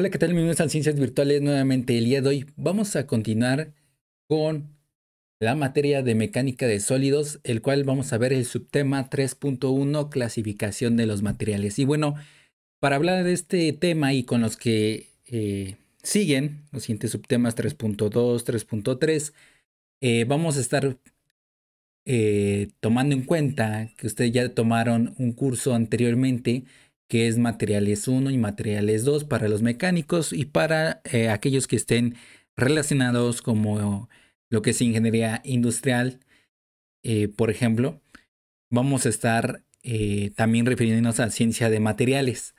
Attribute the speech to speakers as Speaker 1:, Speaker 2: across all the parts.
Speaker 1: Hola, ¿qué tal? Bienvenidos a Ciencias Virtuales. Nuevamente el día de hoy vamos a continuar con la materia de mecánica de sólidos, el cual vamos a ver el subtema 3.1, clasificación de los materiales. Y bueno, para hablar de este tema y con los que siguen, los siguientes subtemas 3.2, 3.3, vamos a estar tomando en cuenta que ustedes ya tomaron un curso anteriormente que es materiales 1 y materiales 2 para los mecánicos y para aquellos que estén relacionados como lo que es ingeniería industrial, por ejemplo, vamos a estar también refiriéndonos a ciencia de materiales,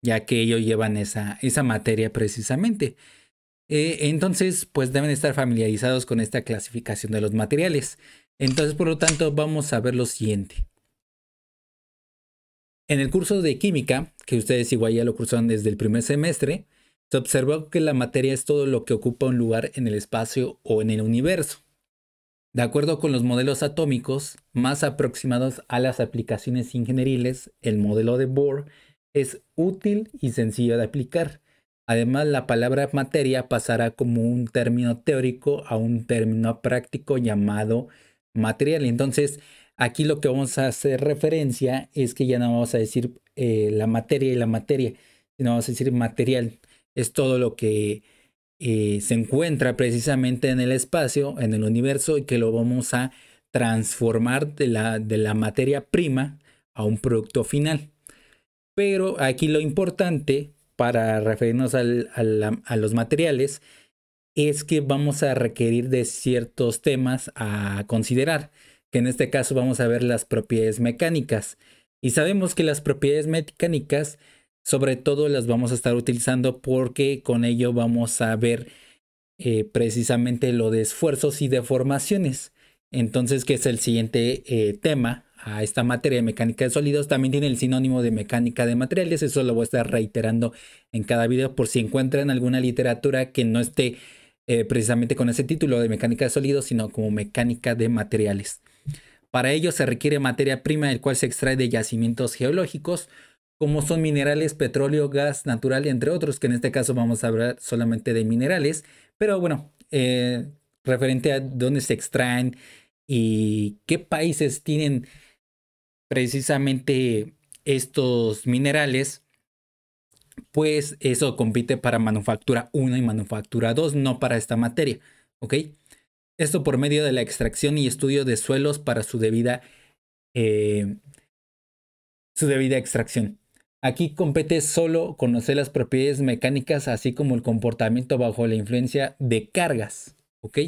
Speaker 1: ya que ellos llevan esa materia precisamente. Entonces, pues deben estar familiarizados con esta clasificación de los materiales. Entonces, por lo tanto, vamos a ver lo siguiente. En el curso de química, que ustedes igual ya lo cursaron desde el primer semestre, se observó que la materia es todo lo que ocupa un lugar en el espacio o en el universo. De acuerdo con los modelos atómicos más aproximados a las aplicaciones ingenieriles, el modelo de Bohr es útil y sencillo de aplicar. Además, la palabra materia pasará como un término teórico a un término práctico llamado material. Entonces, aquí lo que vamos a hacer referencia es que ya no vamos a decir la materia y la materia, sino vamos a decir material. Es todo lo que se encuentra precisamente en el espacio, en el universo, y que lo vamos a transformar de la materia prima a un producto final. Pero aquí lo importante para referirnos a los materiales es que vamos a requerir de ciertos temas a considerar, que en este caso vamos a ver las propiedades mecánicas. Y sabemos que las propiedades mecánicas, sobre todo las vamos a estar utilizando porque con ello vamos a ver precisamente lo de esfuerzos y deformaciones. Entonces, que es el siguiente tema a esta materia de mecánica de sólidos, también tiene el sinónimo de mecánica de materiales. Eso lo voy a estar reiterando en cada video por si encuentran alguna literatura que no esté precisamente con ese título de mecánica de sólidos, sino como mecánica de materiales. Para ello se requiere materia prima, el cual se extrae de yacimientos geológicos, como son minerales, petróleo, gas natural, entre otros, que en este caso vamos a hablar solamente de minerales, pero bueno, referente a dónde se extraen y qué países tienen precisamente estos minerales, pues eso compite para manufactura 1 y manufactura 2, no para esta materia, ¿ok? Esto por medio de la extracción y estudio de suelos para eh, su debida extracción. Aquí compete solo conocer las propiedades mecánicas, así como el comportamiento bajo la influencia de cargas, ¿ok?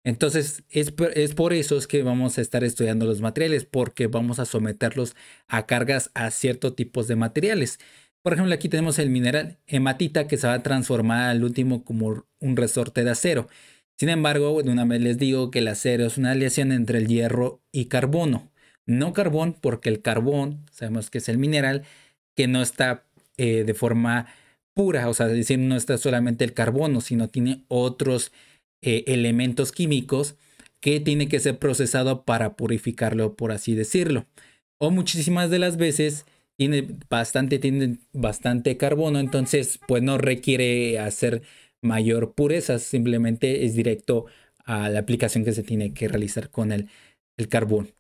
Speaker 1: Entonces, es por eso es que vamos a estar estudiando los materiales, porque vamos a someterlos a cargas a ciertos tipos de materiales. Por ejemplo, aquí tenemos el mineral hematita que se va a transformar al último como un resorte de acero. Sin embargo, de una vez les digo que el acero es una aleación entre el hierro y carbono. No carbón, porque el carbón, sabemos que es el mineral, que no está de forma pura, o sea, es decir, no está solamente el carbono, sino tiene otros elementos químicos que tiene que ser procesado para purificarlo, por así decirlo. O muchísimas de las veces tiene bastante carbono, entonces pues no requiere hacer mayor pureza, simplemente es directo a la aplicación que se tiene que realizar con el carbón.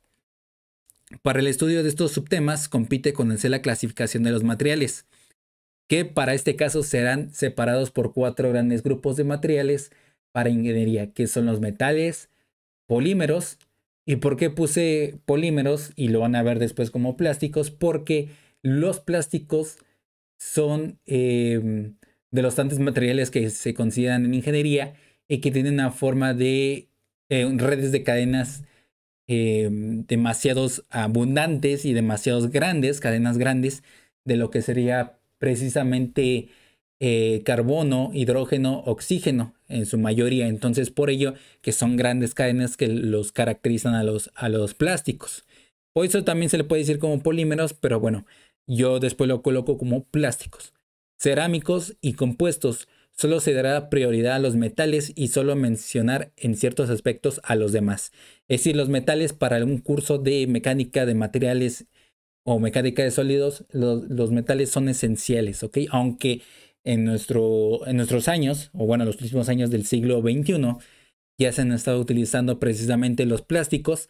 Speaker 1: Para el estudio de estos subtemas compite conocer la clasificación de los materiales, que para este caso serán separados por 4 grandes grupos de materiales para ingeniería, que son los metales, polímeros. ¿Y por qué puse polímeros? Y lo van a ver después como plásticos, porque los plásticos son de los tantos materiales que se consideran en ingeniería y que tienen una forma de redes de cadenas demasiados abundantes y demasiados grandes, cadenas grandes, de lo que sería precisamente carbono, hidrógeno, oxígeno en su mayoría. Entonces, por ello que son grandes cadenas que los caracterizan a los plásticos. Por eso también se le puede decir como polímeros, pero bueno, yo después lo coloco como plásticos. Cerámicos y compuestos. Solo se dará prioridad a los metales y solo mencionar en ciertos aspectos a los demás. Es decir, los metales para un curso de mecánica de materiales o mecánica de sólidos, los metales son esenciales, ¿ok? Aunque en nuestros años, o bueno, los últimos años del siglo XXI, ya se han estado utilizando precisamente los plásticos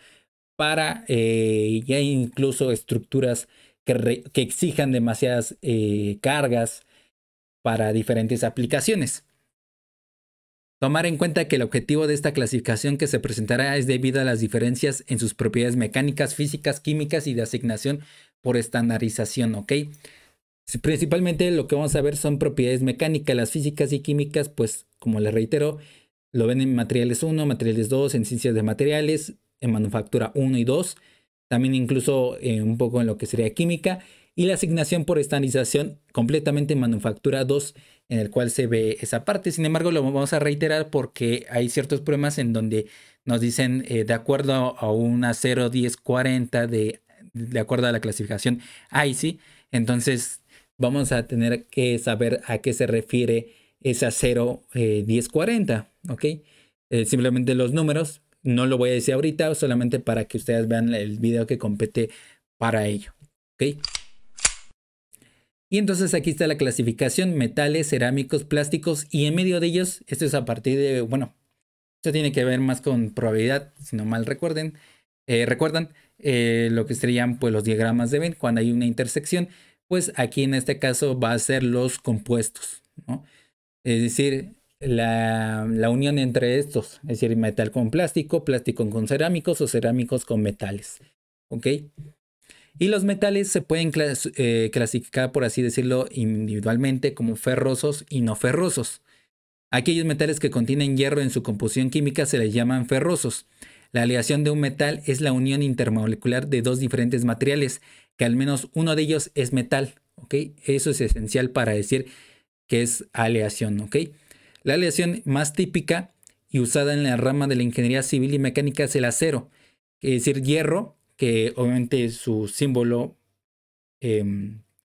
Speaker 1: para ya incluso estructuras que exijan demasiadas cargas para diferentes aplicaciones. Tomar en cuenta que el objetivo de esta clasificación que se presentará es debido a las diferencias en sus propiedades mecánicas, físicas, químicas y de asignación por estandarización, ¿ok? Principalmente lo que vamos a ver son propiedades mecánicas, las físicas y químicas, pues como les reitero, lo ven en materiales 1, materiales 2, en ciencias de materiales, en manufactura 1 y 2, también incluso un poco en lo que sería química, y la asignación por estandarización completamente en manufactura 2, en el cual se ve esa parte. Sin embargo, lo vamos a reiterar porque hay ciertos problemas en donde nos dicen de acuerdo a una 0, 10, 40 de acuerdo a la clasificación ISI. Entonces vamos a tener que saber a qué se refiere esa 0, 10, 40, ¿ok? Simplemente los números, no lo voy a decir ahorita, solamente para que ustedes vean el video que compete para ello, ¿ok? Y entonces aquí está la clasificación: metales, cerámicos, plásticos, y en medio de ellos, esto es a partir de, bueno, esto tiene que ver más con probabilidad, si no mal recuerdan, lo que serían pues los diagramas de Venn, cuando hay una intersección, pues aquí en este caso va a ser los compuestos, ¿no? Es decir, la unión entre estos, es decir, metal con plástico, plástico con cerámicos o cerámicos con metales, ¿ok? Y los metales se pueden clasificar, por así decirlo, individualmente como ferrosos y no ferrosos. Aquellos metales que contienen hierro en su composición química se les llaman ferrosos. La aleación de un metal es la unión intermolecular de dos diferentes materiales, que al menos uno de ellos es metal, ¿ok? Eso es esencial para decir que es aleación, ¿ok? La aleación más típica y usada en la rama de la ingeniería civil y mecánica es el acero, es decir, hierro, que obviamente su símbolo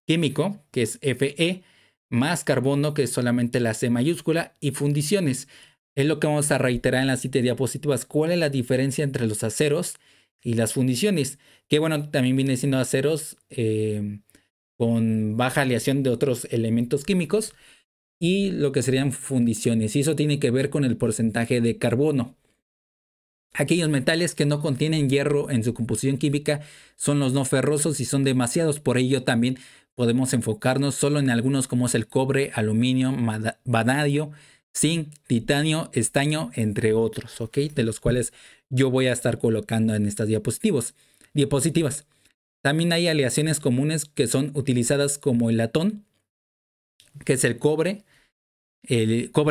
Speaker 1: químico, que es Fe, más carbono, que es solamente la C mayúscula, y fundiciones. Es lo que vamos a reiterar en las 7 diapositivas. ¿Cuál es la diferencia entre los aceros y las fundiciones? Que bueno, también viene siendo aceros con baja aleación de otros elementos químicos, y lo que serían fundiciones. Y eso tiene que ver con el porcentaje de carbono. Aquellos metales que no contienen hierro en su composición química son los no ferrosos y son demasiados. Por ello también podemos enfocarnos solo en algunos, como es el cobre, aluminio, vanadio, zinc, titanio, estaño, entre otros, ¿ok? De los cuales yo voy a estar colocando en estas diapositivas. También hay aleaciones comunes que son utilizadas, como el latón, que es el cobre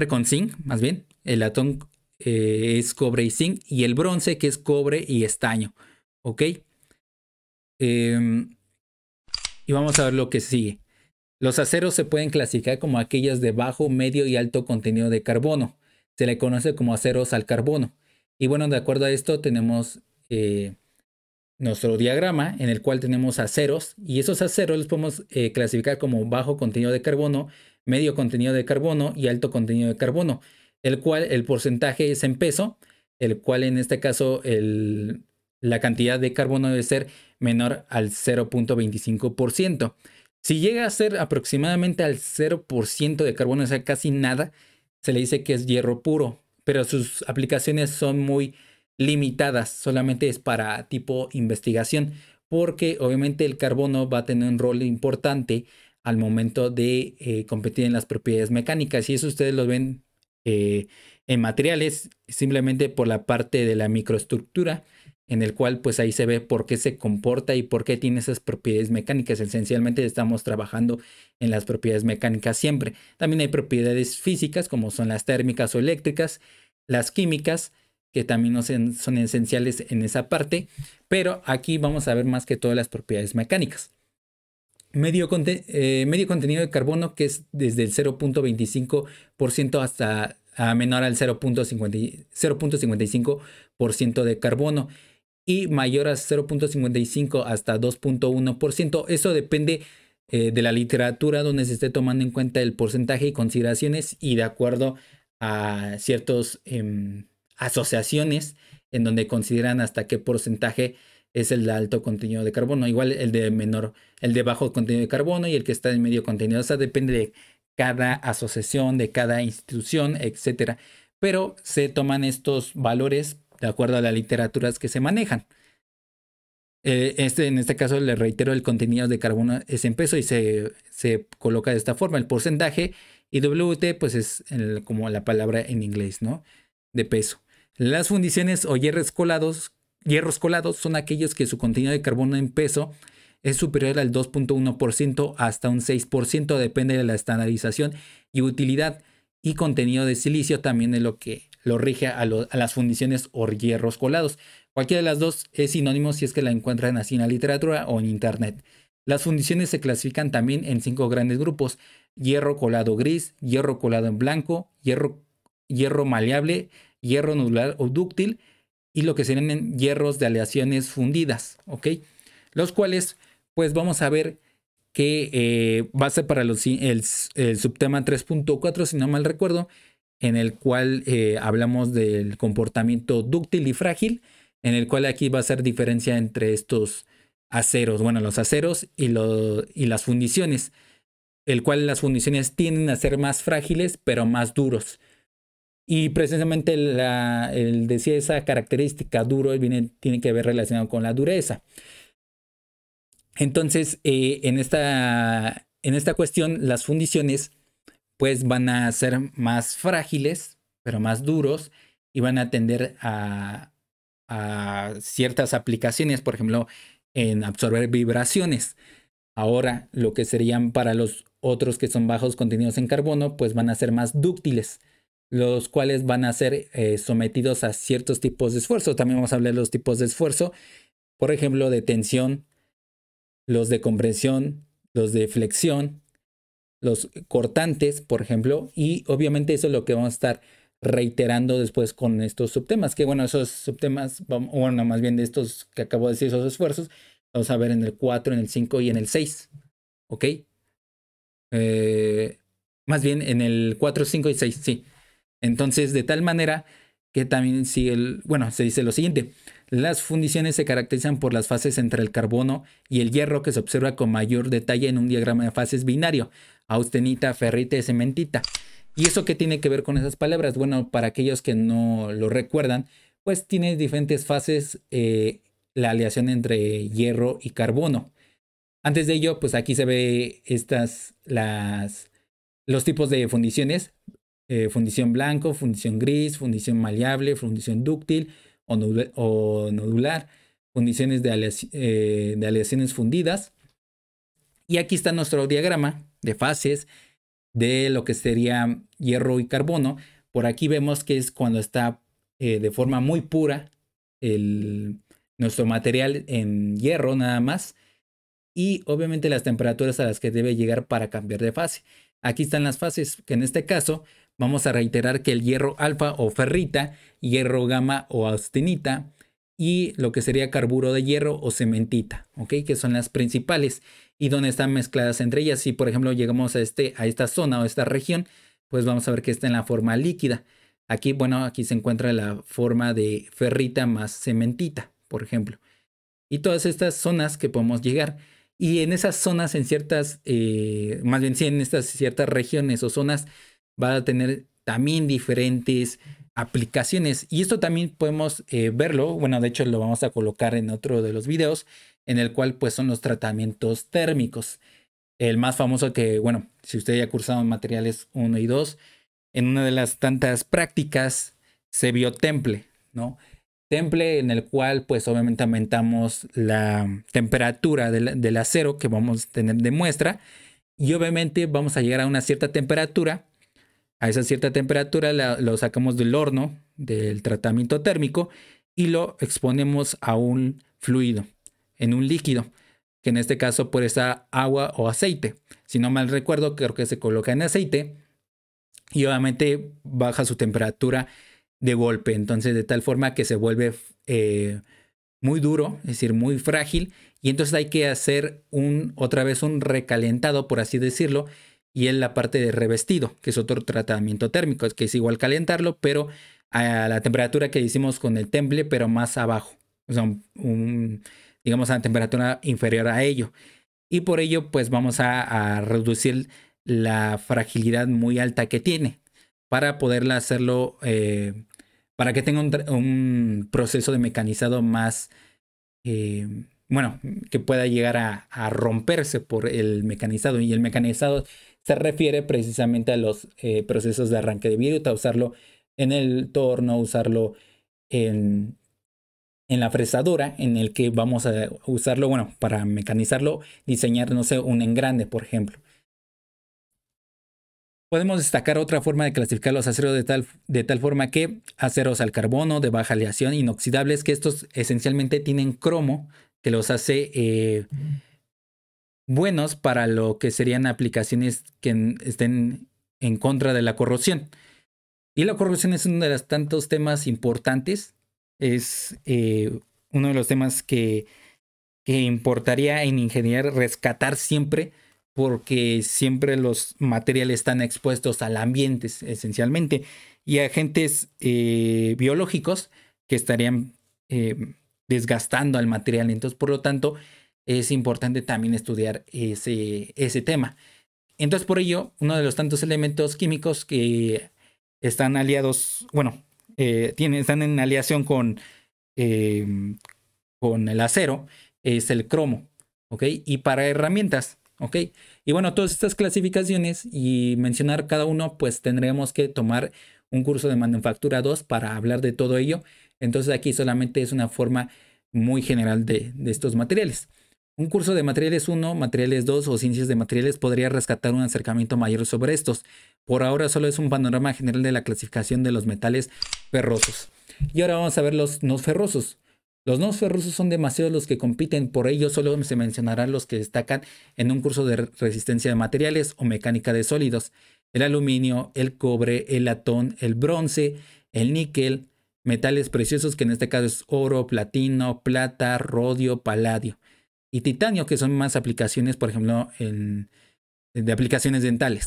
Speaker 1: con zinc, más bien. El latón es cobre y zinc, y el bronce, que es cobre y estaño, ¿ok? Y vamos a ver lo que sigue. Los aceros se pueden clasificar como aquellos de bajo, medio y alto contenido de carbono. Se le conoce como aceros al carbono. Y bueno, de acuerdo a esto tenemos nuestro diagrama, en el cual tenemos aceros, y esos aceros los podemos clasificar como bajo contenido de carbono, medio contenido de carbono y alto contenido de carbono, el cual el porcentaje es en peso, el cual en este caso la cantidad de carbono debe ser menor al 0.25%. Si llega a ser aproximadamente al 0% de carbono, o sea, casi nada, se le dice que es hierro puro, pero sus aplicaciones son muy limitadas, solamente es para tipo investigación, porque obviamente el carbono va a tener un rol importante al momento de competir en las propiedades mecánicas, y eso ustedes lo ven en materiales, simplemente por la parte de la microestructura, en el cual pues ahí se ve por qué se comporta y por qué tiene esas propiedades mecánicas. Esencialmente estamos trabajando en las propiedades mecánicas siempre. También hay propiedades físicas, como son las térmicas o eléctricas, las químicas, que también son esenciales en esa parte, pero aquí vamos a ver más que todas las propiedades mecánicas. Medio contenido de carbono, que es desde el 0.25% hasta menor al 0.55% de carbono, y mayor a 0.55 hasta 2.1%. Eso depende de la literatura donde se esté tomando en cuenta el porcentaje y consideraciones, y de acuerdo a ciertas asociaciones en donde consideran hasta qué porcentaje es el de alto contenido de carbono. Igual el de bajo contenido de carbono y el que está en medio contenido. O sea, depende de cada asociación, de cada institución, etcétera. Pero se toman estos valores de acuerdo a las literaturas que se manejan. En este caso, le reitero, el contenido de carbono es en peso y se coloca de esta forma, el porcentaje, y WT pues es como la palabra en inglés, ¿no? De peso. Las fundiciones o hierros colados son aquellos que su contenido de carbono en peso es superior al 2.1% hasta un 6%, depende de la estandarización y utilidad, y contenido de silicio también es lo que lo rige a las fundiciones o hierros colados. Cualquiera de las dos es sinónimo si es que la encuentran así en la literatura o en internet. Las fundiciones se clasifican también en 5 grandes grupos: hierro colado gris, hierro colado en blanco, hierro maleable, hierro nodular o dúctil, y lo que serían hierros de aleaciones fundidas, ¿ok? Los cuales, pues vamos a ver que va a ser para el subtema 3.4, si no mal recuerdo, en el cual hablamos del comportamiento dúctil y frágil, en el cual aquí va a ser diferencia entre estos aceros, bueno, los aceros y las fundiciones, el cual las fundiciones tienden a ser más frágiles, pero más duros. Y precisamente el decía esa característica duro tiene que ver relacionado con la dureza. Entonces, en esta cuestión, las fundiciones pues van a ser más frágiles, pero más duros, y van a tender a ciertas aplicaciones, por ejemplo, en absorber vibraciones. Ahora, lo que serían para los otros que son bajos contenidos en carbono, pues van a ser más dúctiles, los cuales van a ser sometidos a ciertos tipos de esfuerzo. También vamos a hablar de los tipos de esfuerzo, por ejemplo, de tensión, los de compresión, los de flexión, los cortantes, por ejemplo, y obviamente eso es lo que vamos a estar reiterando después con estos subtemas, que bueno, esos subtemas, bueno, más bien de estos que acabo de decir, esos esfuerzos, vamos a ver en el 4, en el 5 y en el 6, ¿ok? Más bien en el 4, 5 y 6, sí. Entonces, de tal manera que también sigue se dice lo siguiente: las fundiciones se caracterizan por las fases entre el carbono y el hierro que se observa con mayor detalle en un diagrama de fases binario: austenita, ferrita y cementita. ¿Y eso qué tiene que ver con esas palabras? Bueno, para aquellos que no lo recuerdan, pues tiene diferentes fases la aleación entre hierro y carbono. Antes de ello, pues aquí se ve los tipos de fundiciones: fundición blanco, fundición gris, fundición maleable, fundición dúctil o nodular, fundiciones de aleaciones fundidas. Y aquí está nuestro diagrama de fases de lo que sería hierro y carbono. Por aquí vemos que es cuando está de forma muy pura nuestro material en hierro nada más, y obviamente las temperaturas a las que debe llegar para cambiar de fase. Aquí están las fases, que en este caso vamos a reiterar que el hierro alfa o ferrita, hierro gamma o austenita, y lo que sería carburo de hierro o cementita, ¿ok? Que son las principales y donde están mezcladas entre ellas. Si por ejemplo llegamos a esta zona o esta región, pues vamos a ver que está en la forma líquida. Aquí, bueno, aquí se encuentra la forma de ferrita más cementita, por ejemplo. Y todas estas zonas que podemos llegar. Y en esas zonas, en ciertas, más bien sí, en estas ciertas regiones o zonas, va a tener también diferentes aplicaciones. Y esto también podemos verlo, bueno, de hecho lo vamos a colocar en otro de los videos, en el cual pues son los tratamientos térmicos. El más famoso que, bueno, si usted ya ha cursado materiales 1 y 2, en una de las tantas prácticas se vio temple, ¿no? Temple en el cual pues obviamente aumentamos la temperatura del acero que vamos a tener de muestra, y obviamente vamos a llegar a una cierta temperatura. A esa cierta temperatura lo sacamos del horno del tratamiento térmico y lo exponemos a un fluido, en un líquido, que en este caso puede ser agua o aceite. Si no mal recuerdo, creo que se coloca en aceite y obviamente baja su temperatura de golpe, entonces de tal forma que se vuelve muy duro, es decir, muy frágil, y entonces hay que hacer otra vez un recalentado, por así decirlo, y es la parte de revestido, que es otro tratamiento térmico, que es igual calentarlo, pero a la temperatura que hicimos con el temple, pero más abajo, o sea, digamos a la temperatura inferior a ello. Y por ello, pues vamos a reducir la fragilidad muy alta que tiene para poderla hacerlo, para que tenga un proceso de mecanizado más, bueno, que pueda llegar a romperse por el mecanizado. Y el mecanizado se refiere precisamente a los procesos de arranque de viruta, usarlo en el torno, usarlo en, en la fresadora, en el que vamos a usarlo, bueno, para mecanizarlo, diseñar, no sé, un engrane, por ejemplo. Podemos destacar otra forma de clasificar los aceros de tal forma que aceros al carbono, de baja aleación, inoxidables, que estos esencialmente tienen cromo, que los hace buenos para lo que serían aplicaciones que estén en contra de la corrosión. Y la corrosión es uno de los tantos temas importantes, es uno de los temas que importaría en ingeniería rescatar siempre, porque siempre los materiales están expuestos al ambiente esencialmente y a agentes biológicos que estarían desgastando al material. Entonces, por lo tanto, es importante también estudiar ese tema. Entonces, por ello, uno de los tantos elementos químicos que están aliados, bueno, están en aleación con el acero, es el cromo, ¿ok? Y para herramientas, ¿ok? Y bueno, todas estas clasificaciones y mencionar cada uno, pues tendremos que tomar un curso de manufactura 2 para hablar de todo ello. Entonces aquí solamente es una forma muy general de estos materiales. Un curso de materiales 1, materiales 2 o ciencias de materiales podría rescatar un acercamiento mayor sobre estos. Por ahora solo es un panorama general de la clasificación de los metales ferrosos. Y ahora vamos a ver los no ferrosos. Los no ferrosos son demasiados los que compiten, por ello solo se mencionarán los que destacan en un curso de resistencia de materiales o mecánica de sólidos. El aluminio, el cobre, el latón, el bronce, el níquel, metales preciosos que en este caso es oro, platino, plata, rodio, paladio y titanio, que son más aplicaciones, por ejemplo, de aplicaciones dentales.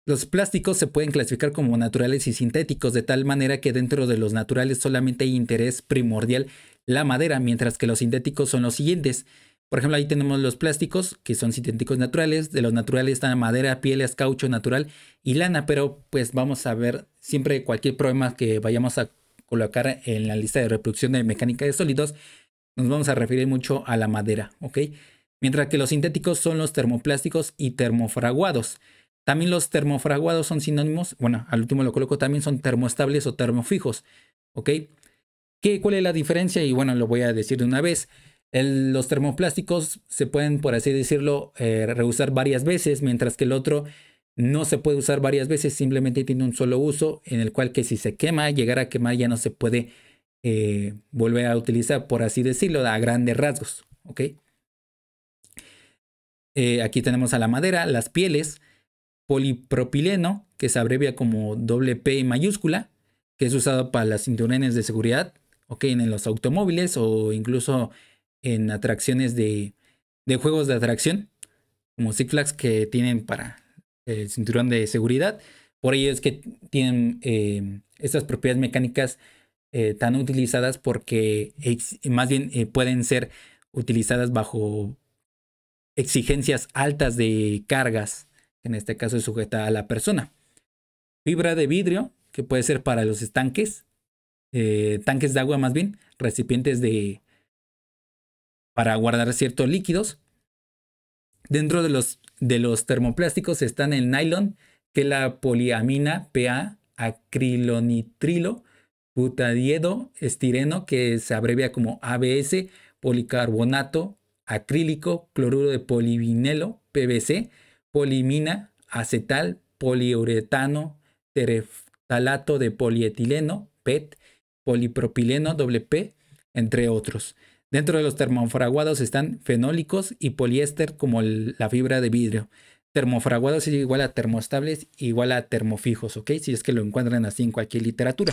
Speaker 1: Los plásticos se pueden clasificar como naturales y sintéticos, de tal manera que dentro de los naturales solamente hay interés primordial la madera, mientras que los sintéticos son los siguientes. Por ejemplo, ahí tenemos los plásticos, que son sintéticos naturales. De los naturales están madera, pieles, caucho natural y lana, pero pues vamos a ver siempre cualquier problema que vayamos a colocar en la lista de reproducción de mecánica de sólidos, nos vamos a referir mucho a la madera, ¿ok? Mientras que los sintéticos son los termoplásticos y termofraguados. También los termofraguados son sinónimos, bueno, al último lo coloco también, son termoestables o termofijos, ¿ok? ¿Cuál es la diferencia? Y bueno, lo voy a decir de una vez. Los termoplásticos se pueden, por así decirlo, reusar varias veces, mientras que el otro no se puede usar varias veces, simplemente tiene un solo uso, en el cual que si se quema, llegar a quemar ya no se puede volver a utilizar, por así decirlo, a grandes rasgos, ¿ok? Aquí tenemos a la madera, las pieles, polipropileno, que se abrevia como P mayúscula, que es usado para las cinturones de seguridad, ¿ok? En los automóviles o incluso en atracciones de juegos de atracción, como Six Flags, que tienen para el cinturón de seguridad. Por ello es que tienen estas propiedades mecánicas tan utilizadas, porque más bien pueden ser utilizadas bajo exigencias altas de cargas, que en este caso es sujeta a la persona. Fibra de vidrio, que puede ser para los estanques, tanques de agua más bien, recipientes para guardar ciertos líquidos. Dentro de los termoplásticos están el nylon, que es la poliamina PA, acrilonitrilo, butadiedo, estireno, que se abrevia como ABS, policarbonato, acrílico, cloruro de polivinilo, PVC, polimina, acetal, poliuretano, tereftalato de polietileno, PET, polipropileno, WP, entre otros. Dentro de los termofraguados están fenólicos y poliéster, como la fibra de vidrio. Termofraguados es igual a termoestables, igual a termofijos, ¿ok? Si es que lo encuentran así en cualquier literatura.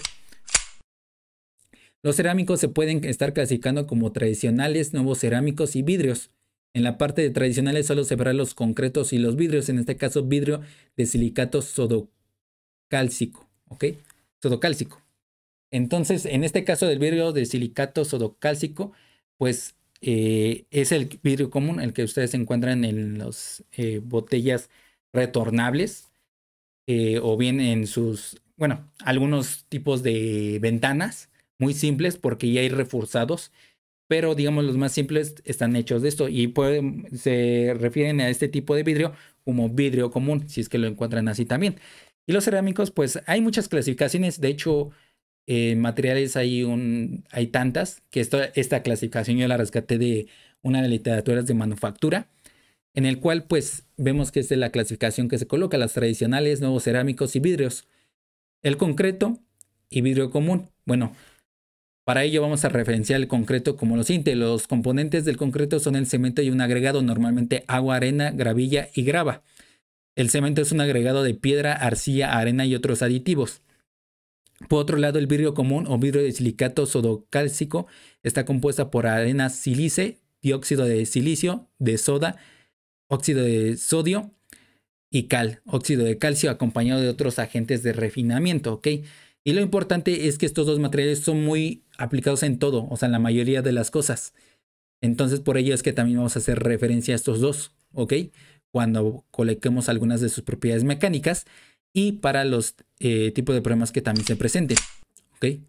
Speaker 1: Los cerámicos se pueden estar clasificando como tradicionales, nuevos cerámicos y vidrios. En la parte de tradicionales solo se verán los concretos y los vidrios, en este caso vidrio de silicato sodocálcico, ¿ok? Sodocálcico. Entonces, en este caso del vidrio de silicato sodocálcico, pues es el vidrio común, el que ustedes encuentran en las botellas retornables, o bien en sus, bueno, algunos tipos de ventanas muy simples porque ya hay reforzados, pero digamos los más simples están hechos de esto y se refieren a este tipo de vidrio como vidrio común, si es que lo encuentran así también. Y los cerámicos, pues hay muchas clasificaciones, de hecho, materiales hay tantas que esta clasificación yo la rescaté de una de las literaturas de manufactura, en el cual pues vemos que es de la clasificación que se coloca las tradicionales, nuevos cerámicos y vidrios. El concreto y vidrio común. Bueno, para ello vamos a referenciar el concreto como lo siguiente. Los componentes del concreto son el cemento y un agregado, normalmente agua, arena, gravilla y grava. El cemento es un agregado de piedra, arcilla, arena y otros aditivos. Por otro lado, el vidrio común o vidrio de silicato sodocálcico está compuesta por arena sílice, dióxido de silicio, de soda, óxido de sodio y cal, óxido de calcio, acompañado de otros agentes de refinamiento, ¿ok? Y lo importante es que estos dos materiales son muy aplicados en todo, o sea, en la mayoría de las cosas. Entonces, por ello es que también vamos a hacer referencia a estos dos, ¿ok? Cuando coloquemos algunas de sus propiedades mecánicas y para los tipos de problemas que también se presenten, ¿ok?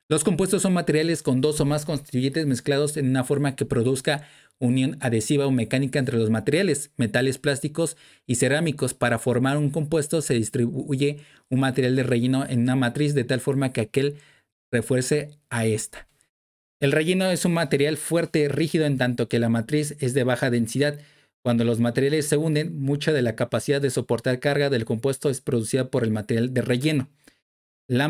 Speaker 1: Los compuestos son materiales con dos o más constituyentes mezclados en una forma que produzca unión adhesiva o mecánica entre los materiales, metales plásticos y cerámicos. Para formar un compuesto se distribuye un material de relleno en una matriz de tal forma que aquel refuerce a esta. El relleno es un material fuerte, rígido, en tanto que la matriz es de baja densidad. Cuando los materiales se unen, mucha de la capacidad de soportar carga del compuesto es producida por el material de relleno. La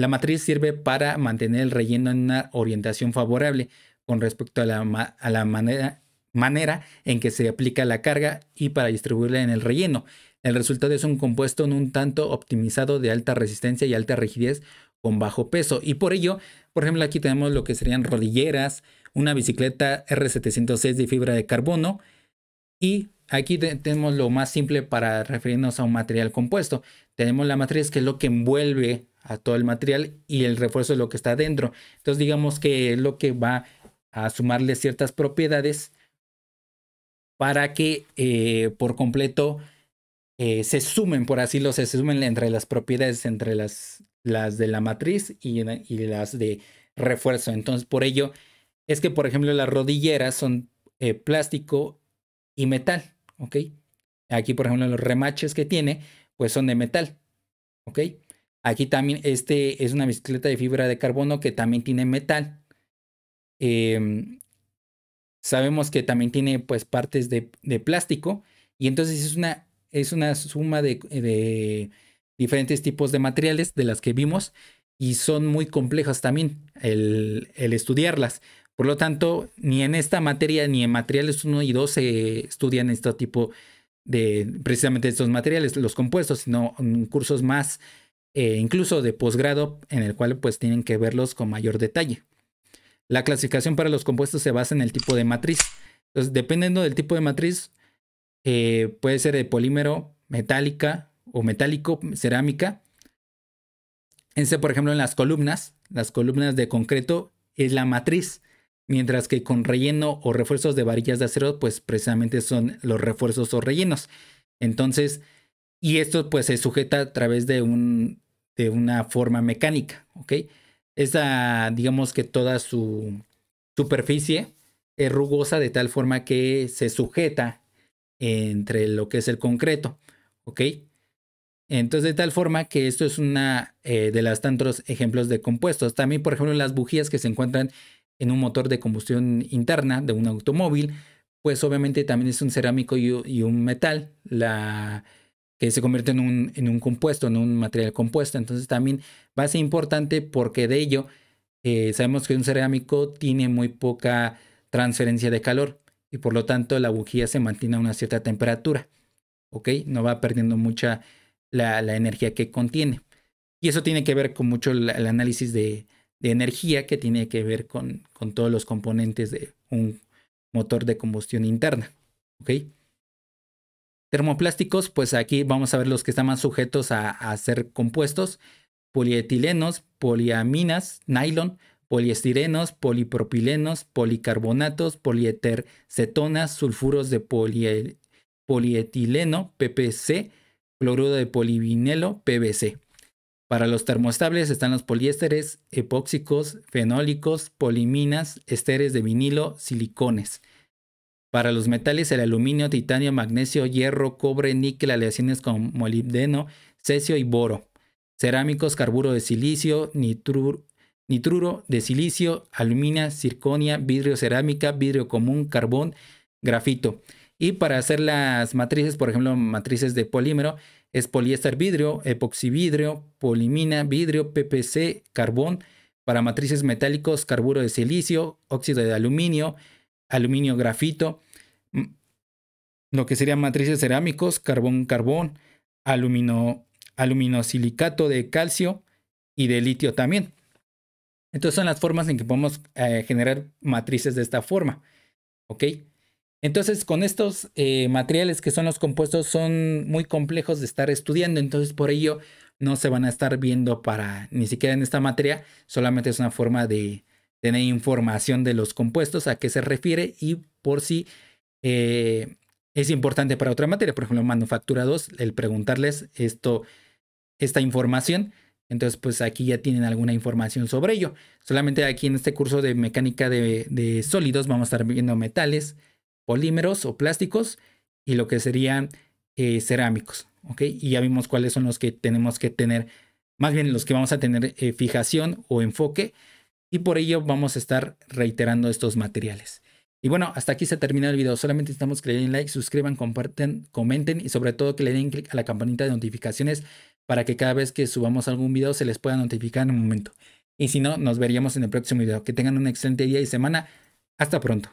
Speaker 1: matriz sirve para mantener el relleno en una orientación favorable con respecto a la manera en que se aplica la carga y para distribuirla en el relleno. El resultado es un compuesto un tanto optimizado de alta resistencia y alta rigidez con bajo peso. Y por ello, por ejemplo, aquí tenemos lo que serían rodilleras, una bicicleta R706 de fibra de carbono. Y aquí tenemos lo más simple para referirnos a un material compuesto. Tenemos la matriz, que es lo que envuelve a todo el material, y el refuerzo es lo que está dentro. Entonces digamos que es lo que va a sumarle ciertas propiedades para que por completo se sumen, por así se sumen entre las propiedades, entre las de la matriz y las de refuerzo. Entonces por ello es que, por ejemplo, las rodilleras son plástico y metal, ¿ok? Aquí, por ejemplo, los remaches que tiene, pues son de metal, ¿ok? Aquí también es una bicicleta de fibra de carbono que también tiene metal. Sabemos que también tiene pues partes de plástico, y entonces es una suma de diferentes tipos de materiales de las que vimos, y son muy complejas también el estudiarlas. Por lo tanto, ni en esta materia ni en materiales 1 y 2 se estudian este tipo de precisamente estos materiales, los compuestos, sino en cursos más incluso de posgrado, en el cual pues tienen que verlos con mayor detalle. La clasificación para los compuestos se basa en el tipo de matriz. Entonces, dependiendo del tipo de matriz, puede ser de polímero, metálica o metálico, cerámica. Por ejemplo, en las columnas de concreto es la matriz, mientras que con relleno o refuerzos de varillas de acero, pues precisamente son los refuerzos o rellenos. Entonces, y esto pues se sujeta a través de una forma mecánica, ¿ok? Digamos que toda su superficie es rugosa de tal forma que se sujeta entre lo que es el concreto, ¿ok? Entonces, de tal forma que esto es una de los tantos ejemplos de compuestos. También, por ejemplo, las bujías que se encuentran en un motor de combustión interna de un automóvil, pues obviamente también es un cerámico y un metal, que se convierte en un compuesto, en un material compuesto. Entonces también va a ser importante porque de ello sabemos que un cerámico tiene muy poca transferencia de calor y por lo tanto la bujía se mantiene a una cierta temperatura, ¿ok? No va perdiendo mucha la energía que contiene. Y eso tiene que ver con mucho el análisis de energía, que tiene que ver con todos los componentes de un motor de combustión interna, ¿ok? Termoplásticos, pues aquí vamos a ver los que están más sujetos a ser compuestos: polietilenos, poliaminas, nylon, poliestirenos, polipropilenos, policarbonatos, polietercetonas, sulfuros de polietileno, PPC, cloruro de polivinilo, PVC. Para los termoestables están los poliésteres, epóxicos, fenólicos, poliminas, esteres de vinilo, silicones. Para los metales, el aluminio, titanio, magnesio, hierro, cobre, níquel, aleaciones como molibdeno, cesio y boro. Cerámicos, carburo de silicio, nitruro de silicio, alumina, circonia, vidrio cerámica, vidrio común, carbón, grafito. Y para hacer las matrices, por ejemplo, matrices de polímero, es poliéster vidrio, epoxividrio, polimina vidrio, PPC, carbón. Para matrices metálicos, carburo de silicio, óxido de aluminio, aluminio grafito. Lo que serían matrices cerámicos, carbón, aluminosilicato de calcio y de litio también. Entonces son las formas en que podemos generar matrices de esta forma. ¿Ok? Entonces con estos materiales que son los compuestos son muy complejos de estar estudiando. Entonces por ello no se van a estar viendo ni siquiera en esta materia. Solamente es una forma de tener información de los compuestos, a qué se refiere y por si es importante para otra materia. Por ejemplo, manufactura 2, el preguntarles esta información. Entonces, pues aquí ya tienen alguna información sobre ello. Solamente aquí en este curso de mecánica de sólidos vamos a estar viendo metales, polímeros o plásticos y lo que serían cerámicos. ¿Ok? Y ya vimos cuáles son los que tenemos que tener, más bien los que vamos a tener fijación o enfoque. Y por ello vamos a estar reiterando estos materiales. Y bueno, hasta aquí se termina el video. Solamente necesitamos que le den like, suscriban, compartan, comenten y sobre todo que le den clic a la campanita de notificaciones para que cada vez que subamos algún video se les pueda notificar en un momento. Y si no, nos veríamos en el próximo video. Que tengan un excelente día y semana. Hasta pronto.